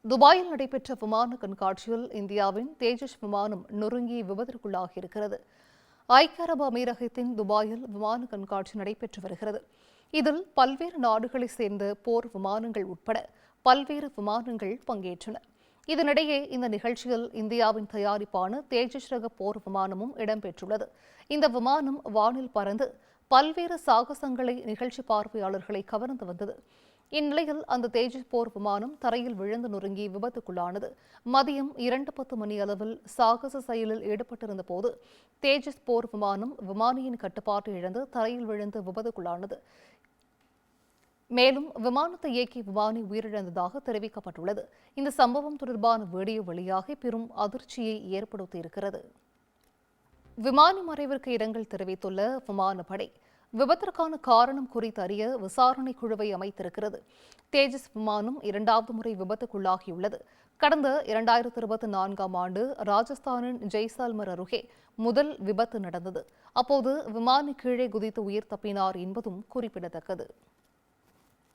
துபாயில் நடைபெற்ற விமான கண்காட்சியில் இந்தியாவின் தேஜஸ் விமானம் நொறுங்கி விபத்திற்குள்ளாகியிருக்கிறது. ஐக்கிய அரபு அமீரகத்தின் துபாயில் விமான கண்காட்சி நடைபெற்று வருகிறது. இதில் பல்வேறு நாடுகளைச் சேர்ந்த போர் விமானங்கள் உட்பட பல்வேறு விமானங்கள் பங்கேற்றன. இதனிடையே இந்த நிகழ்ச்சியில் இந்தியாவின் தயாரிப்பான தேஜஸ் ரக போர் விமானமும் இடம்பெற்றுள்ளது. இந்த விமானம் வானில் பறந்து பல்வேறு சாகசங்களை நிகழ்ச்சி பார்வையாளர்களை கவர்ந்து வந்தது. இந்நிலையில் அந்த தேஜஸ் போர் விமானம் தரையில் விழுந்து நொறுங்கி விபத்துக்குள்ளானது. மதியம் 2:10 மணி அளவில் சாகச செயலில் ஈடுபட்டிருந்த போது தேஜஸ் போர் விமானம் விமானியின் கட்டுப்பாட்டை இழந்து தரையில் விழுந்து விபத்துக்குள்ளானது. மேலும் விமானத்தை இயக்கிய விமானி உயிரிழந்ததாக தெரிவிக்கப்பட்டுள்ளது. இந்த சம்பவம் தொடர்பான வீடியோ வெளியாகி பெரும் அதிர்ச்சியை ஏற்படுத்தியிருக்கிறது. விமானி மறைவிற்கு இரங்கல் தெரிவித்துள்ள விமானப்படை விபத்திற்கான காரணம் குறித்து அறிய விசாரணை குழுவை அமைத்திருக்கிறது. தேஜஸ் விமானம் 2வது முறை விபத்துக்குள்ளாகியுள்ளது. கடந்த 2024ஆம் ஆண்டு ராஜஸ்தானின் ஜெய்சால்மர் அருகே முதல் விபத்து நடந்தது. அப்போது விமானி கீழே குதித்து உயிர் தப்பினார் என்பதும் குறிப்பிடத்தக்கது.